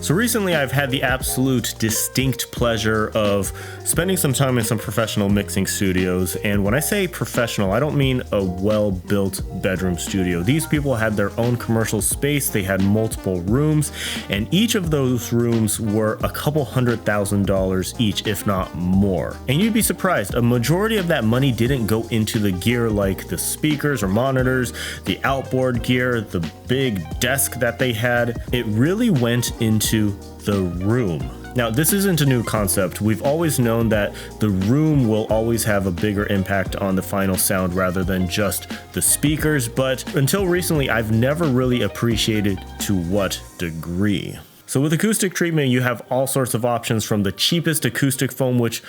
So recently I've had the absolute distinct pleasure of spending some time in some professional mixing studios. And when I say professional, I don't mean a well-built bedroom studio. These people had their own commercial space. They had multiple rooms, and each of those rooms were a couple $100,000 each, if not more. And you'd be surprised, a majority of that money didn't go into the gear like the speakers or monitors, the outboard gear, the big desk that they had. It really went into the room. Now, this isn't a new concept. We've always known that the room will always have a bigger impact on the final sound rather than just the speakers, but until recently, I've never really appreciated to what degree. So with acoustic treatment, you have all sorts of options, from the cheapest acoustic foam, which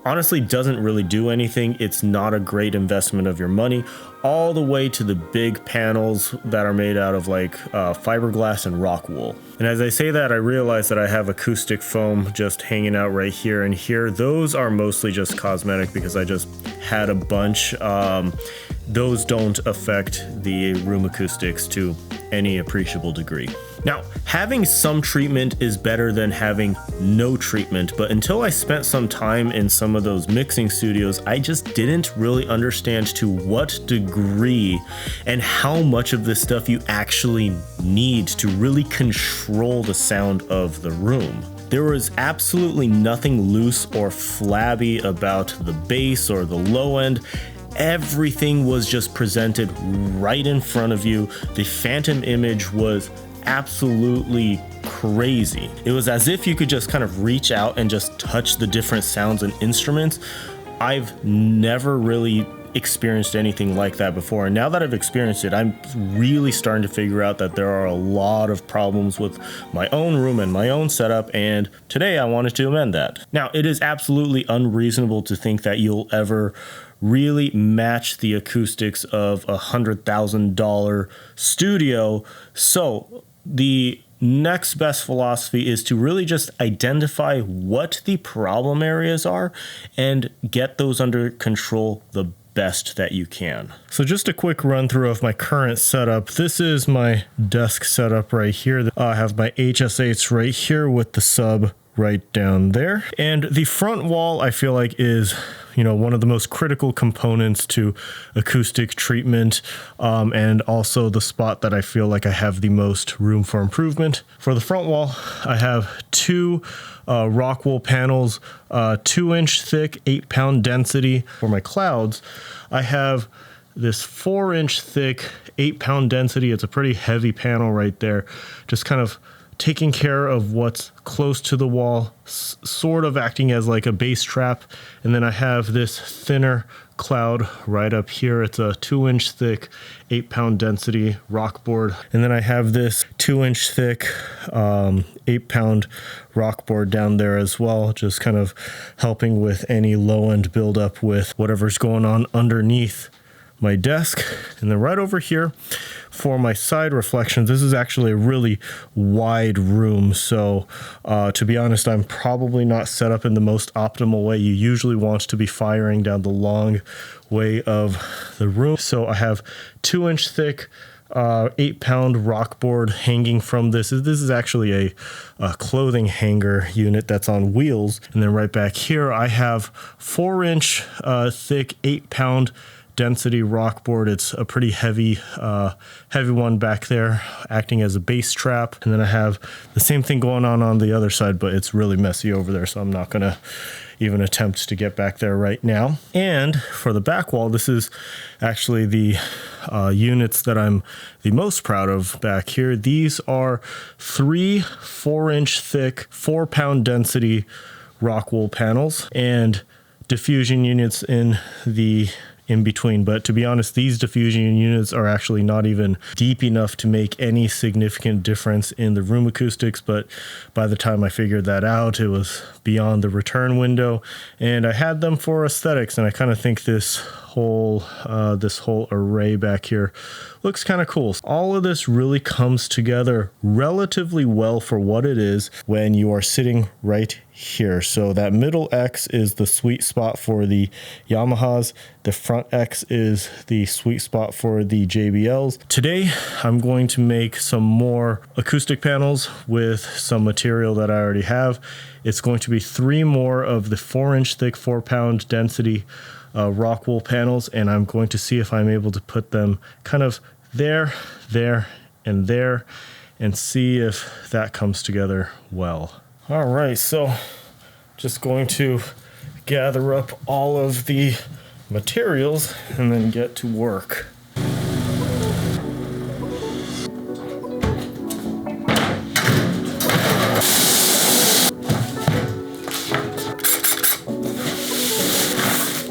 honestly doesn't really do anything. It's not a great investment of your money, all the way to the big panels that are made out of like fiberglass and Rockwool. And as I say that, I realize that I have acoustic foam just hanging out right here and here. Those are mostly just cosmetic because I just had a bunch. Those don't affect the room acoustics to any appreciable degree. Now, having some treatment is better than having no treatment, but until I spent some time in some of those mixing studios, I just didn't really understand to what degree and how much of this stuff you actually need to really control the sound of the room. There was absolutely nothing loose or flabby about the bass or the low end. Everything was just presented right in front of you. The phantom image was absolutely crazy. It was as if you could just kind of reach out and just touch the different sounds and instruments. I've never really experienced anything like that before, and now that I've experienced it, I'm really starting to figure out that there are a lot of problems with my own room and my own setup, and today I wanted to amend that. Now, it is absolutely unreasonable to think that you'll ever really match the acoustics of a $100,000 studio. So the next best philosophy is to really just identify what the problem areas are and get those under control the best that you can. So just a quick run through of my current setup. This is my desk setup right here. I have my HS8s right here with the sub right down there. And the front wall, I feel like, is one of the most critical components to acoustic treatment, and also the spot that I feel like I have the most room for improvement. For the front wall, I have two Rockwool panels, 2-inch thick, 8-pound density. For my clouds, I have this 4-inch thick, 8-pound density. It's a pretty heavy panel right there, just kind of taking care of what's close to the wall, sort of acting as like a bass trap. And then I have this thinner cloud right up here. It's a 2-inch thick, 8-pound density rock board. And then I have this 2-inch thick, 8-pound rock board down there as well, just kind of helping with any low end buildup with whatever's going on underneath my desk. And then right over here for my side reflections, this is actually a really wide room. So to be honest, I'm probably not set up in the most optimal way. You usually want to be firing down the long way of the room. So I have 2-inch thick, 8-pound rock board hanging from this. This is actually a clothing hanger unit that's on wheels. And then right back here, I have 4-inch thick, 8-pound density rock board. It's a pretty heavy one back there, acting as a bass trap. And then I have the same thing going on the other side, but it's really messy over there, so I'm not gonna even attempt to get back there right now. And for the back wall, this is actually the units that I'm the most proud of back here. These are 3 4-inch thick, 4-pound density Rockwool panels and diffusion units in between. But to be honest, these diffusion units are actually not even deep enough to make any significant difference in the room acoustics. But by the time I figured that out, it was beyond the return window, and I had them for aesthetics. And I kind of think this whole array back here looks kind of cool. All of this really comes together relatively well for what it is when you are sitting right here. So that middle X is the sweet spot for the Yamahas. The front X is the sweet spot for the JBLs. Today, I'm going to make some more acoustic panels with some material that I already have. It's going to be 3 more of the 4-inch thick, 4-pound density Rockwool panels, and I'm going to see if I'm able to put them kind of there, and there, and see if that comes together well. All right, so just going to gather up all of the materials and then get to work.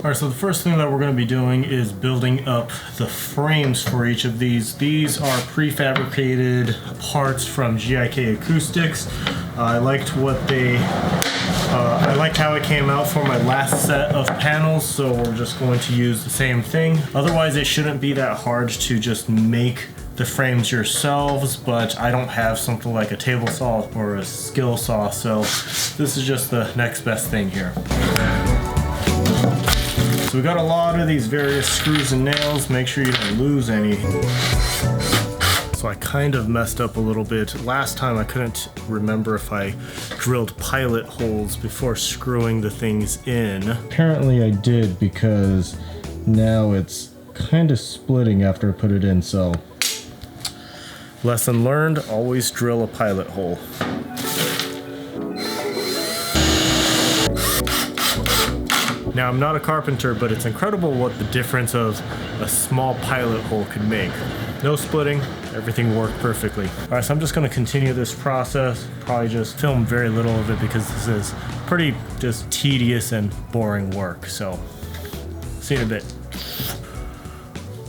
All right, so the first thing that we're going to be doing is building up the frames for each of these. These are prefabricated parts from GIK Acoustics. I liked how it came out for my last set of panels, so we're just going to use the same thing. Otherwise, it shouldn't be that hard to just make the frames yourselves, but I don't have something like a table saw or a skill saw, so this is just the next best thing here. So we got a lot of these various screws and nails. Make sure you don't lose any. So I kind of messed up a little bit. Last time I couldn't remember if I drilled pilot holes before screwing the things in. Apparently I did, because now it's kind of splitting after I put it in, so. Lesson learned, always drill a pilot hole. Now, I'm not a carpenter, but it's incredible what the difference of a small pilot hole could make. No splitting, everything worked perfectly. All right, so I'm just gonna continue this process, probably just film very little of it because this is pretty just tedious and boring work, so see you in a bit.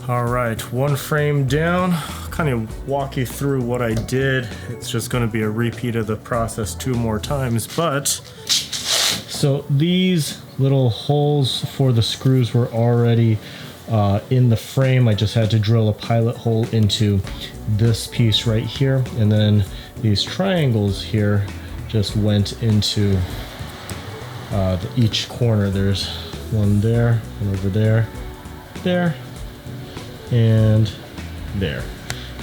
All right, 1 frame down. Kind of walk you through what I did. It's just gonna be a repeat of the process 2 more times, but so these little holes for the screws were already in the frame. I just had to drill a pilot hole into this piece right here, and then these triangles here just went into each corner. There's one there, one over there, there, and there.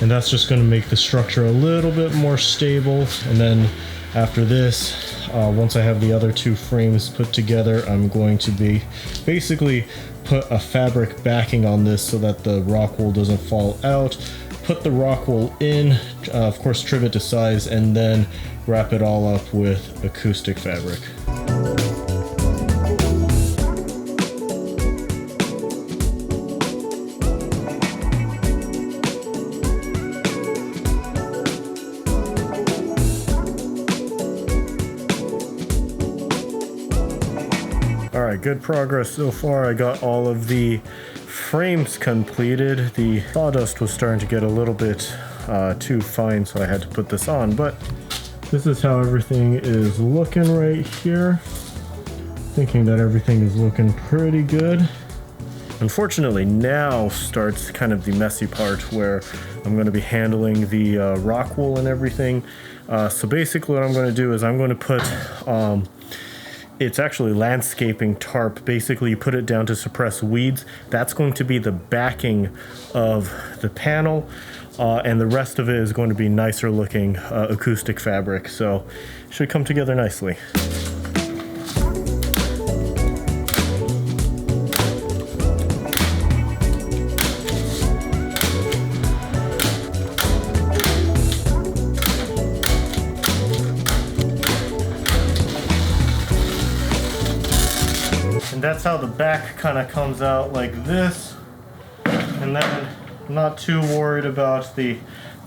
And that's just going to make the structure a little bit more stable. And then after this, once I have the other 2 frames put together, I'm going to be basically put a fabric backing on this so that the Rockwool doesn't fall out. Put the Rockwool in, of course trim it to size, and then wrap it all up with acoustic fabric. All right, good progress so far. I got all of the frames completed. The sawdust was starting to get a little bit too fine, so I had to put this on, but this is how everything is looking right here. Thinking that everything is looking pretty good. Unfortunately, now starts kind of the messy part where I'm going to be handling the Rockwool and everything. So basically what I'm going to do is I'm going to put it's actually landscaping tarp. Basically, you put it down to suppress weeds. That's going to be the backing of the panel, and the rest of it is going to be nicer looking acoustic fabric. So it should come together nicely. And that's how the back kind of comes out like this. And then I'm not too worried about the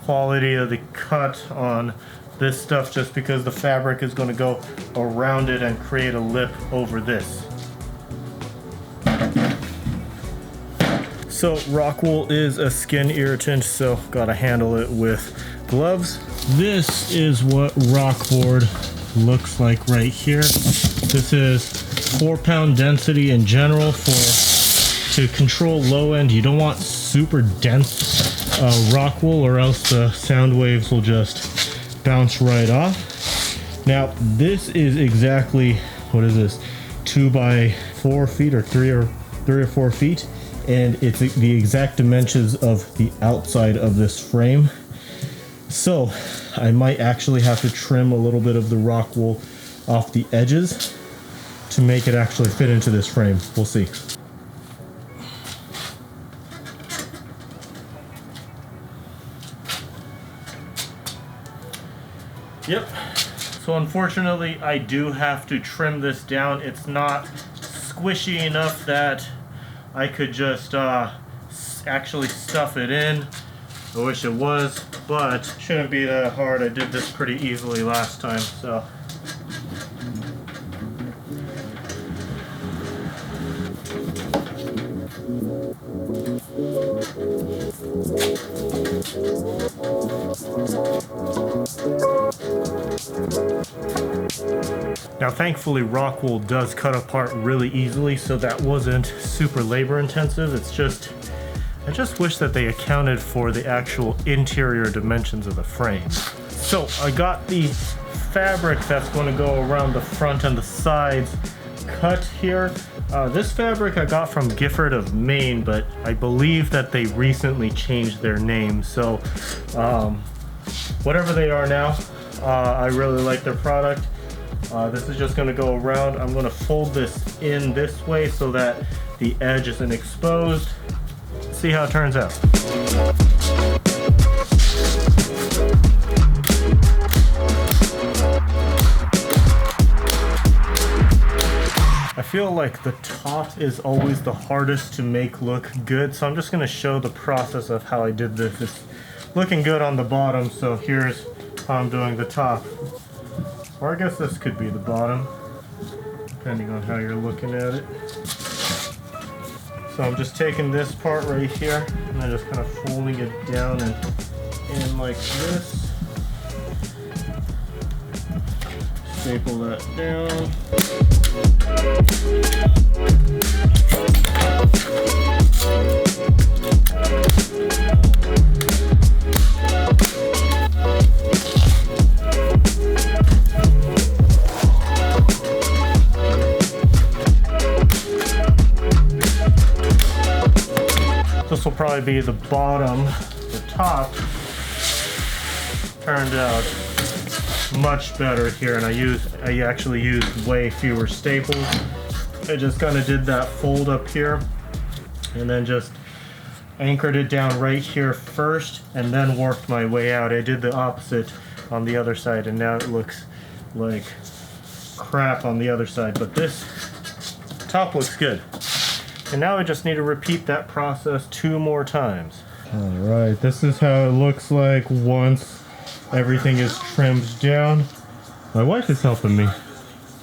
quality of the cut on this stuff, just because the fabric is going to go around it and create a lip over this. So Rockwool is a skin irritant, so gotta handle it with gloves. This is what rockboard looks like right here. This is 4-pound density in general for to control low end. You don't want super dense Rockwool, or else the sound waves will just bounce right off. Now this is exactly, what is this, 2 by 4 feet or 3 or 4 feet, and it's the exact dimensions of the outside of this frame. So I might actually have to trim a little bit of the Rockwool off the edges to make it actually fit into this frame. We'll see. Yep. So unfortunately, I do have to trim this down. It's not squishy enough that I could just actually stuff it in. I wish it was, but shouldn't be that hard. I did this pretty easily last time, so. Now thankfully Rockwool does cut apart really easily, so that wasn't super labor intensive. It's just, I just wish that they accounted for the actual interior dimensions of the frame. So I got the fabric that's going to go around the front and the sides cut here. This fabric I got from Gifford of Maine, but I believe that they recently changed their name. So whatever they are now, I really like their product. This is just going to go around. I'm going to fold this in this way so that the edge isn't exposed. See how it turns out. I feel like the top is always the hardest to make look good, so I'm just going to show the process of how I did this. It's looking good on the bottom, so here's how I'm doing the top. Or I guess this could be the bottom, depending on how you're looking at it. So I'm just taking this part right here, and then just kind of folding it down and in like this. Staple that down. This will probably be the bottom. The top turned out much better here, and I actually used way fewer staples. I just kind of did that fold up here and then just anchored it down right here first and then worked my way out. I did the opposite on the other side, and now it looks like crap on the other side, but this top looks good. And now I just need to repeat that process 2 more times. All right, this is how it looks like once everything is trimmed down. My wife is helping me.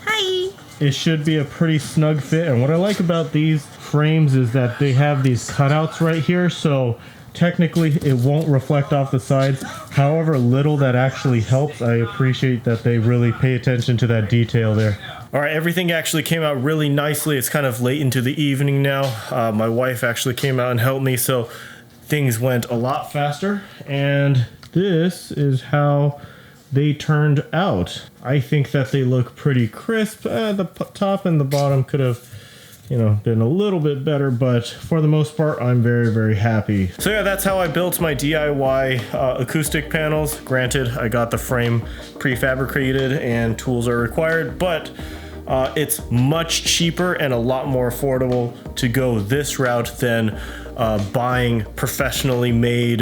Hi. It should be a pretty snug fit, and what I like about these frames is that they have these cutouts right here, so technically it won't reflect off the sides. However little that actually helps, I appreciate that they really pay attention to that detail there. All right, everything actually came out really nicely. It's kind of late into the evening now. My wife actually came out and helped me, so things went a lot faster, and this is how they turned out. I think that they look pretty crisp. The top and the bottom could have, been a little bit better, but for the most part, I'm very, very happy. So yeah, that's how I built my DIY acoustic panels. Granted, I got the frame prefabricated and tools are required, but it's much cheaper and a lot more affordable to go this route than buying professionally made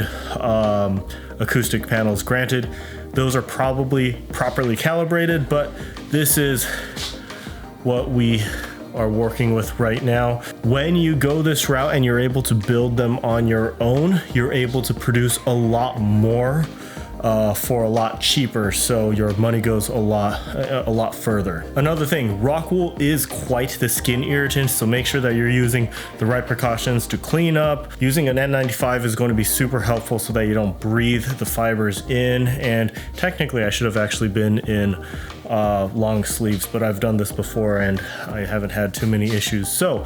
acoustic panels. Granted, those are probably properly calibrated, but this is what we are working with right now. When you go this route and you're able to build them on your own, you're able to produce a lot more for a lot cheaper, so your money goes a lot further. Another thing, Rockwool is quite the skin irritant, so make sure that you're using the right precautions to clean up. Using an N95 is going to be super helpful so that you don't breathe the fibers in, and technically I should have actually been in long sleeves, but I've done this before and I haven't had too many issues. So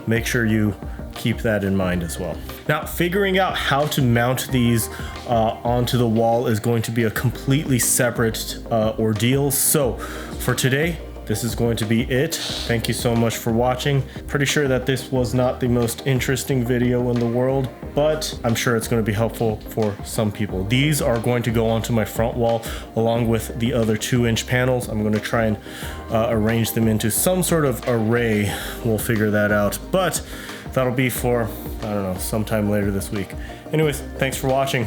make sure you keep that in mind as well. Now, figuring out how to mount these onto the wall is going to be a completely separate ordeal. So for today, this is going to be it. Thank you so much for watching. Pretty sure that this was not the most interesting video in the world, but I'm sure it's going to be helpful for some people. These are going to go onto my front wall along with the other 2-inch panels. I'm going to try and arrange them into some sort of array. We'll figure that out, but that'll be for, I don't know, sometime later this week. Anyways, thanks for watching.